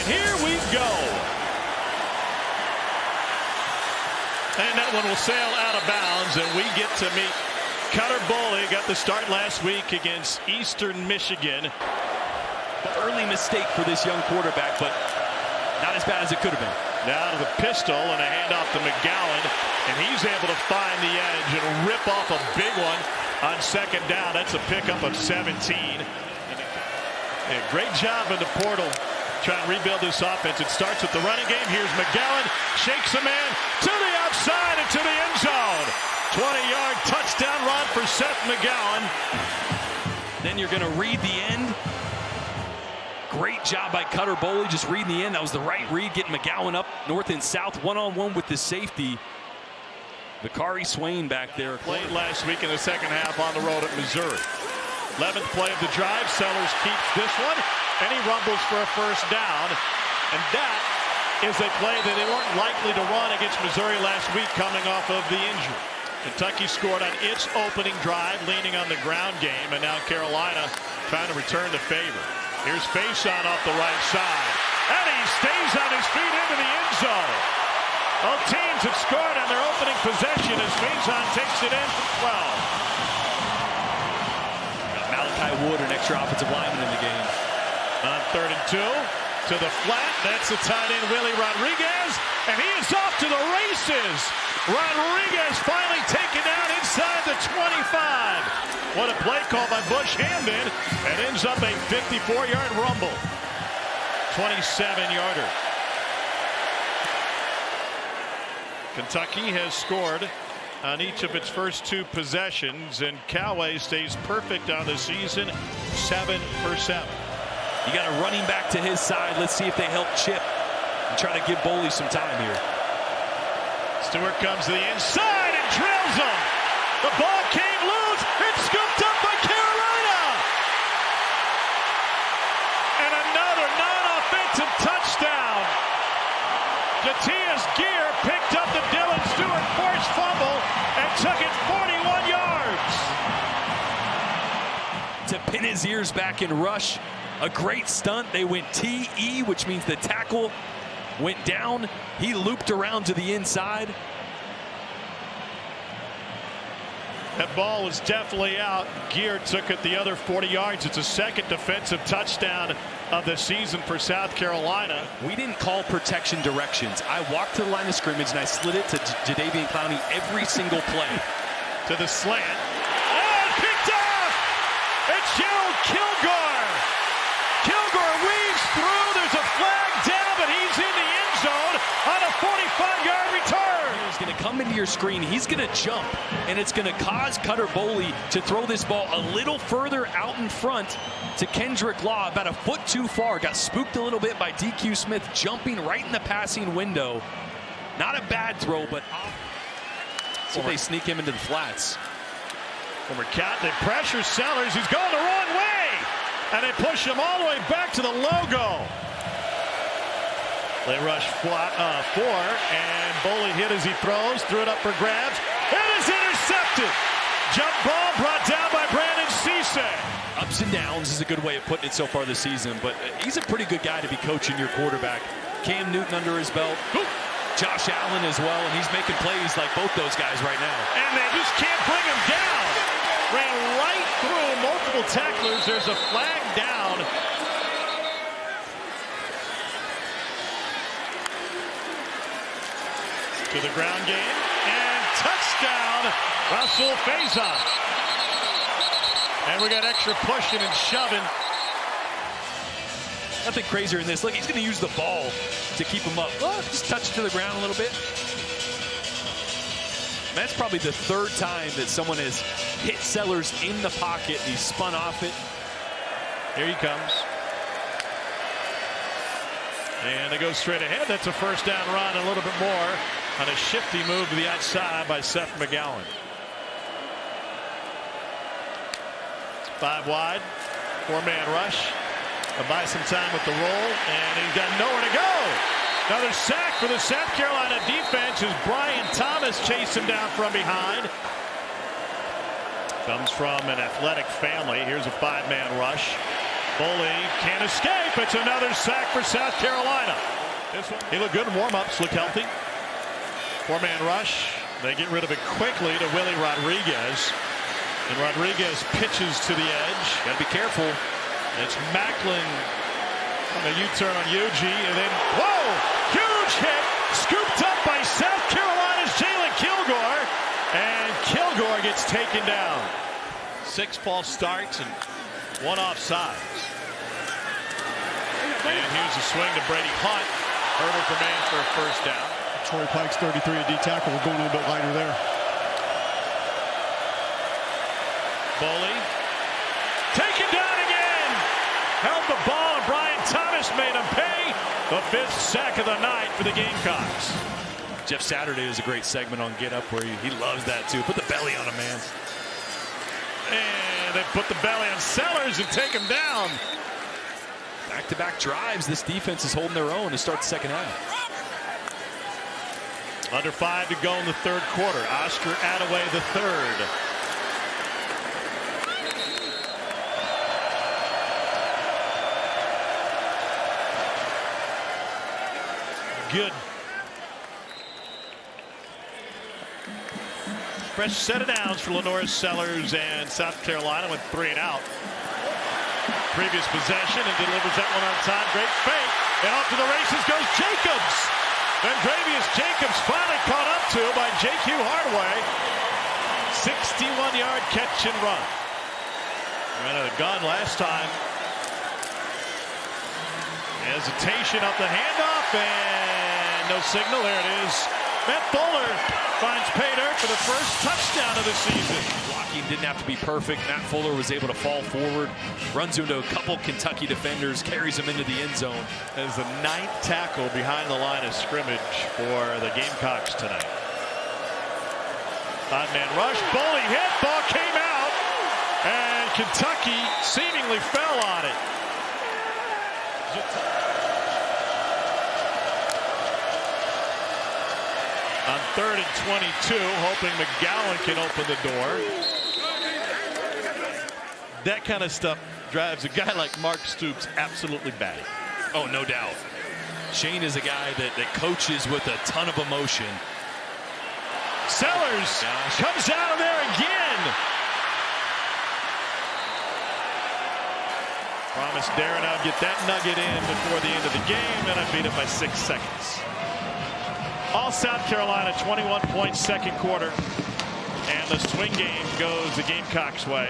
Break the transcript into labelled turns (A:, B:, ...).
A: here we go. And that one will sail out of bounds, and we get to meet Cutter Boley. Got the start last week against Eastern Michigan.
B: Early mistake for this young quarterback, but not as bad as it could have been.
A: Now to the pistol and a handoff to McGowan, and he's able to find the edge and rip off a big one on second down. That's a pickup of 17. And great job in the portal trying to rebuild this offense. It starts with the running game. Here's McGowan, shakes a man to the outside and to the end zone. 20-yard touchdown run for Seth McGowan.
B: Then you're going to read the end. Great job by Cutter Boley just reading the end. That was the right read, getting McGowan up north and south, one-on-one with the safety. Vicari Swain back there.
A: Played last week in the second half on the road at Missouri. 11th play of the drive. Sellers keeps this one, and he rumbles for a first down. And that is a play that they weren't likely to run against Missouri last week coming off of the injury. Kentucky scored on its opening drive, leaning on the ground game, and now Carolina trying to return the favor. Here's Faison off the right side, and he stays on his feet into the end zone. Both teams have scored on their opening possession as Faison takes it in for 12.
B: Malachi Wood, an extra offensive lineman in the game.
A: On 3rd and 2, to the flat. That's the tight end, Willie Rodriguez, and he is off to the races. Rodriguez finally taken down inside the 25. What a play call by Bush Hamden, and ends up a 54-yard rumble. 27-yarder. Kentucky has scored on each of its first 2 possessions, and Coway stays perfect on the season, 7 for 7.
B: You got a running back to his side. Let's see if they help Chip and try to give Boley some time here.
A: Stewart comes to the inside and drills him. The ball came loose. It's scooped up by Carolina. And another non-offensive touchdown. Jatius Geer picked up the Dylan Stewart forced fumble and took it 41 yards.
B: To pin his ears back and rush. A great stunt. They went TE, which means the tackle went down. He looped around to the inside.
A: That ball was definitely out. Geer took it the other 40 yards. It's a second defensive touchdown of the season for South Carolina.
B: We didn't call protection directions. I walked to the line of scrimmage and I slid it to Jadeveon Clowney every single play.
A: To the slant. Oh, picked off! It's Gerald Kilgore. Kilgore weaves through. There's a flag down, but he's in the end zone on a 45-yard return.
B: He's going to come into your screen. He's going to jump, and it's going to cause Cutter Boley to throw this ball a little further out in front to Kendrick Law, about a foot too far. Got spooked a little bit by DQ Smith jumping right in the passing window. Not a bad throw, but so they sneak him into the flats.
A: Former Cat, they pressure Sellers. He's going the wrong way. And they push him all the way back to the logo. They rush 4, and Boley hit as he throws. Threw it up for grabs. It is intercepted. Jump ball brought down by Brandon Cisse.
B: Ups and downs is a good way of putting it so far this season, but he's a pretty good guy to be coaching your quarterback. Cam Newton under his belt. Josh Allen as well, and he's making plays like both those guys right now.
A: And they just can't bring him down. Ran right through multiple tacklers. There's a flag down. To the ground game. And touchdown, Russell Faison. And we got extra pushing and shoving.
B: Nothing crazier than this. Look, he's going to use the ball to keep him up. Oh, just touch it to the ground a little bit. That's probably the 3rd time that someone has hit Sellers in the pocket and he spun off it.
A: Here he comes. And they go straight ahead. That's a first down run, a little bit more on a shifty move to the outside by Seth McGowan. 5 wide, 4-man rush. They'll buy some time with the roll, and he's got nowhere to go. Another sack for the South Carolina defense as Brian Thomas chased him down from behind. Comes from an athletic family. Here's a 5-man rush. Boley can't escape. It's another sack for South Carolina. He looked good in warm-ups, looked healthy. Four-man rush. They get rid of it quickly to Willie Rodriguez. And Rodriguez pitches to the edge.
B: Got to be careful.
A: It's Macklin on a U-turn on UG. And then, whoa! Huge hit. Scooped up by South Carolina's Gerald Kilgore. And Kilgore gets taken down. 6 false starts and 1 offsides. And here's a swing to Brady Hunt. Herbert remains for a first down.
C: Troy Pike's 33 at D tackle. We're going a little bit lighter there.
A: Boley taken down again. Held the ball and Brian Thomas made him pay the 5th sack of the night for the Gamecocks.
B: Jeff Saturday was a great segment on Get Up where he loves that too. Put the belly on him, man.
A: And they put the belly on Sellers and take him down.
B: Back-to-back drives. This defense is holding their own to start the second half.
A: Under 5 to go in the 3rd quarter. Oscar Attaway the 3rd. Good. Fresh set of downs for Lenore Sellers, and South Carolina went 3 and out. Previous possession and delivers that one on time. Great fake. And off to the races goes Jacobs. Then Gravius Jacobs finally caught up to by J.Q. Hardaway. 61-yard catch and run. Ran out of gun last time. Hesitation up the handoff and no signal. There it is. Matt Fuller finds pay dirt for the first touchdown of the season.
B: Blocking didn't have to be perfect. Matt Fuller was able to fall forward, runs into a couple Kentucky defenders, carries him into the end zone.
A: As the 9th tackle behind the line of scrimmage for the Gamecocks tonight. 5-man rush. Boley hit. Ball came out. And Kentucky seemingly fell on it. On 3rd and 22, hoping McGowan can open the door. That kind of stuff drives a guy like Mark Stoops absolutely batty.
B: Oh, no doubt. Shane is a guy that coaches with a ton of emotion.
A: Sellers comes out of there again. Promised Darren I'd get that nugget in before the end of the game, and I beat it by 6 seconds. All South Carolina, 21-point 2nd quarter. And the swing game goes the Gamecocks' way.